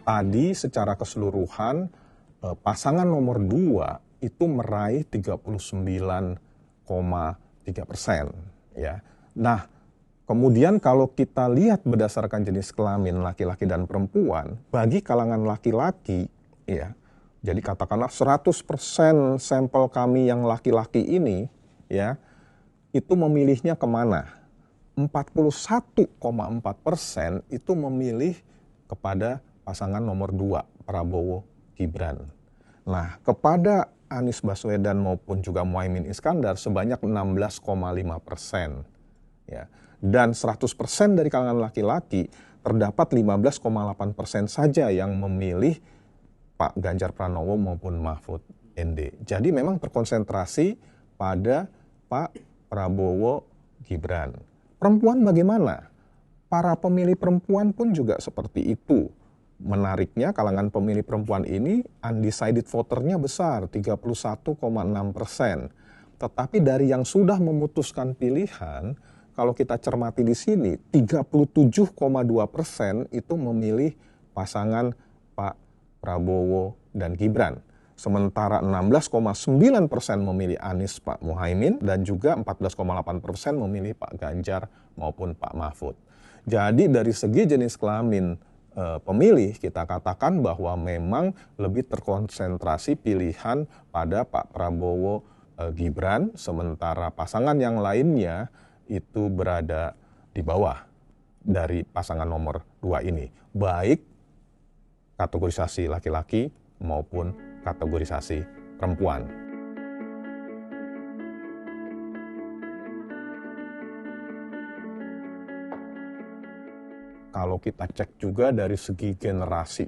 Tadi secara keseluruhan pasangan nomor 2 itu meraih 39,3%. Ya. Nah, kemudian kalau kita lihat berdasarkan jenis kelamin laki-laki dan perempuan, bagi kalangan laki-laki, ya, jadi katakanlah 100% sampel kami yang laki-laki ini, ya, itu memilihnya kemana? 41,4% itu memilih kepada pasangan nomor 2, Prabowo Gibran. Nah, kepada Anies Baswedan maupun juga Muhaimin Iskandar sebanyak 16,5%. Ya. Dan 100% dari kalangan laki-laki terdapat 15,8% saja yang memilih Pak Ganjar Pranowo maupun Mahfud MD. Jadi memang terkonsentrasi pada Pak Prabowo Gibran. Perempuan bagaimana? Para pemilih perempuan pun juga seperti itu. Menariknya kalangan pemilih perempuan ini undecided voternya besar, 31,6%. Tetapi dari yang sudah memutuskan pilihan, kalau kita cermati di sini, 37,2% itu memilih pasangan Pak Prabowo dan Gibran. Sementara 16,9% memilih Anies Pak Muhaimin dan juga 14,8% memilih Pak Ganjar maupun Pak Mahfud. Jadi dari segi jenis kelamin pemilih kita katakan bahwa memang lebih terkonsentrasi pilihan pada Pak Prabowo Gibran, sementara pasangan yang lainnya itu berada di bawah dari pasangan nomor 2 ini, baik kategorisasi laki-laki maupun kategorisasi perempuan. Kalau kita cek juga dari segi generasi,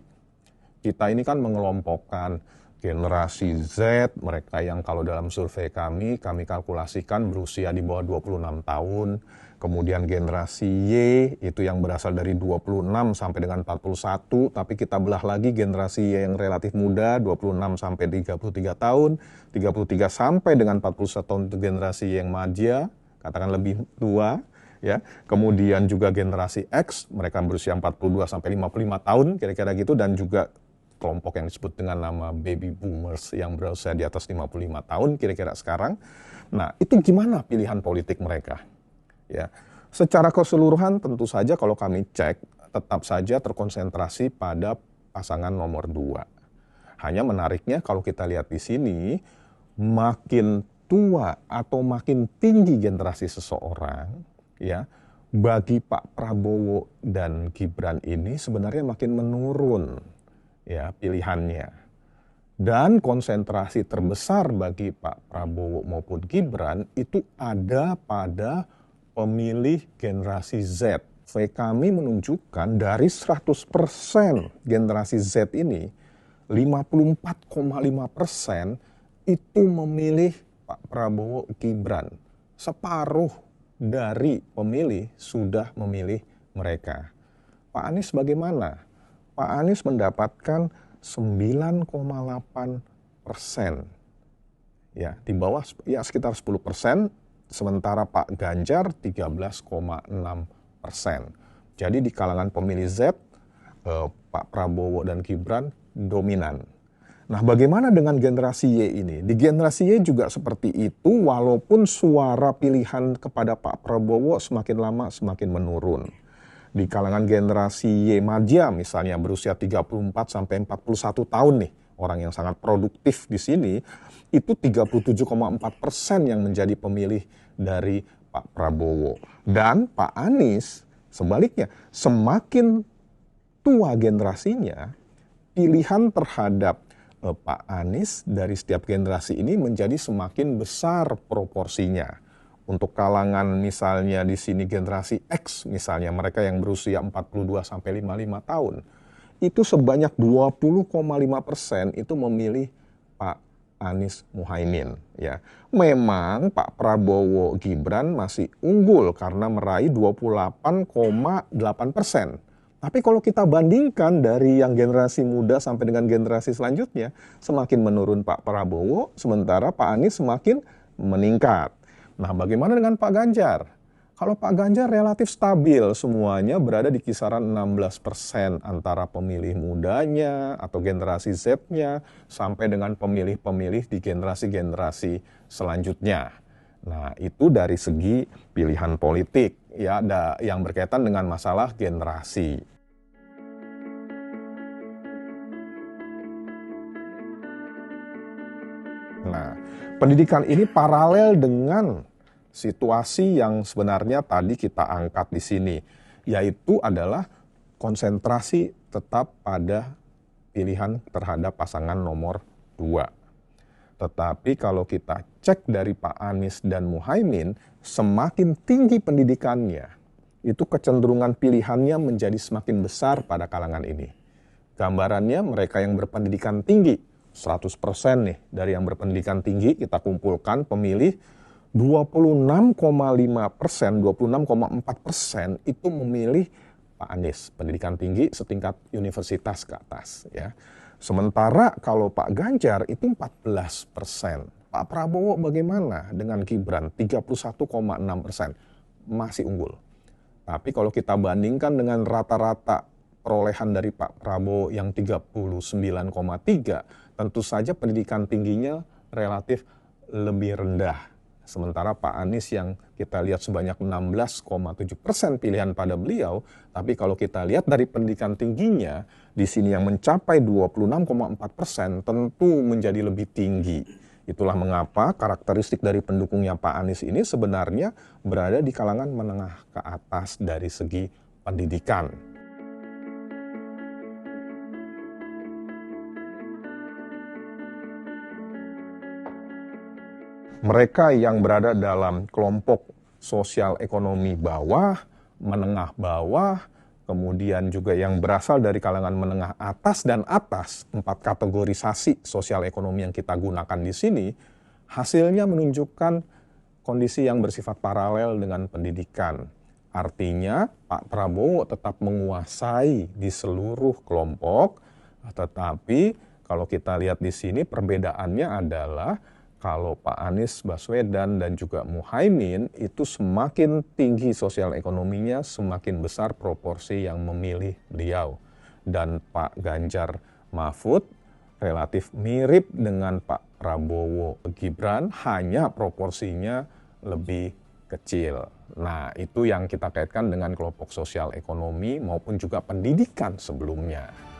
kita ini kan mengelompokkan generasi Z, mereka yang kalau dalam survei kami kalkulasikan berusia di bawah 26 tahun, kemudian generasi Y itu yang berasal dari 26 sampai dengan 41, tapi kita belah lagi generasi Y yang relatif muda, 26 sampai 33 tahun, 33 sampai dengan 41 tahun itu generasi Y yang madya, katakan lebih tua. Ya, kemudian juga generasi X, mereka berusia 42 sampai 55 tahun kira-kira gitu, dan juga kelompok yang disebut dengan nama baby boomers yang berusia di atas 55 tahun kira-kira sekarang. Nah, itu gimana pilihan politik mereka? Ya, secara keseluruhan tentu saja kalau kami cek tetap saja terkonsentrasi pada pasangan nomor 2. Hanya menariknya kalau kita lihat di sini, makin tua atau makin tinggi generasi seseorang, ya, bagi Pak Prabowo dan Gibran ini sebenarnya makin menurun ya pilihannya. Dan konsentrasi terbesar bagi Pak Prabowo maupun Gibran itu ada pada pemilih generasi Z. Survei kami menunjukkan dari 100% generasi Z ini, 54,5% itu memilih Pak Prabowo Gibran. Separuh dari pemilih sudah memilih mereka. Pak Anies bagaimana? Pak Anies mendapatkan 9,8%. Ya, di bawah ya sekitar 10%, sementara Pak Ganjar 13,6%. Jadi di kalangan pemilih Z, Pak Prabowo dan Gibran dominan. Nah, bagaimana dengan generasi Y ini? Di generasi Y juga seperti itu, walaupun suara pilihan kepada Pak Prabowo semakin lama semakin menurun. Di kalangan generasi Y madya misalnya berusia 34 sampai 41 tahun nih, orang yang sangat produktif di sini, itu 37,4% yang menjadi pemilih dari Pak Prabowo. Dan Pak Anies sebaliknya, semakin tua generasinya, pilihan terhadap Pak Anies dari setiap generasi ini menjadi semakin besar proporsinya. Untuk kalangan misalnya di sini generasi X misalnya, mereka yang berusia 42 sampai 55 tahun, itu sebanyak 20,5% itu memilih Pak Anies Muhaimin. Ya, memang Pak Prabowo Gibran masih unggul karena meraih 28,8%. Tapi kalau kita bandingkan dari yang generasi muda sampai dengan generasi selanjutnya, semakin menurun Pak Prabowo, sementara Pak Anies semakin meningkat. Nah, bagaimana dengan Pak Ganjar? Kalau Pak Ganjar relatif stabil, semuanya berada di kisaran 16% antara pemilih mudanya atau generasi Z-nya sampai dengan pemilih-pemilih di generasi-generasi selanjutnya. Nah, itu dari segi pilihan politik ya, yang berkaitan dengan masalah generasi. Nah, pendidikan ini paralel dengan situasi yang sebenarnya tadi kita angkat di sini, yaitu adalah konsentrasi tetap pada pilihan terhadap pasangan nomor 2. Tetapi kalau kita cek dari Pak Anies dan Muhaimin, semakin tinggi pendidikannya, itu kecenderungan pilihannya menjadi semakin besar pada kalangan ini. Gambarannya mereka yang berpendidikan tinggi, 100% nih dari yang berpendidikan tinggi kita kumpulkan pemilih 26,5%, 26,4% itu memilih Pak Anies, pendidikan tinggi setingkat universitas ke atas ya. Sementara kalau Pak Ganjar itu 14%. Pak Prabowo bagaimana dengan Gibran 31,6%, masih unggul. Tapi kalau kita bandingkan dengan rata-rata perolehan dari Pak Prabowo yang 39,3, tentu saja pendidikan tingginya relatif lebih rendah. Sementara Pak Anies yang kita lihat sebanyak 16,7% pilihan pada beliau, tapi kalau kita lihat dari pendidikan tingginya, di sini yang mencapai 26,4% tentu menjadi lebih tinggi. Itulah mengapa karakteristik dari pendukungnya Pak Anies ini sebenarnya berada di kalangan menengah ke atas dari segi pendidikan. Mereka yang berada dalam kelompok sosial ekonomi bawah, menengah bawah, kemudian juga yang berasal dari kalangan menengah atas dan atas, 4 kategorisasi sosial ekonomi yang kita gunakan di sini, hasilnya menunjukkan kondisi yang bersifat paralel dengan pendidikan. Artinya Pak Prabowo tetap menguasai di seluruh kelompok, tetapi kalau kita lihat di sini perbedaannya adalah kalau Pak Anies Baswedan dan juga Muhaimin itu semakin tinggi sosial ekonominya, semakin besar proporsi yang memilih beliau. Dan Pak Ganjar Mahfud relatif mirip dengan Pak Prabowo Gibran, hanya proporsinya lebih kecil. Nah, itu yang kita kaitkan dengan kelompok sosial ekonomi maupun juga pendidikan sebelumnya.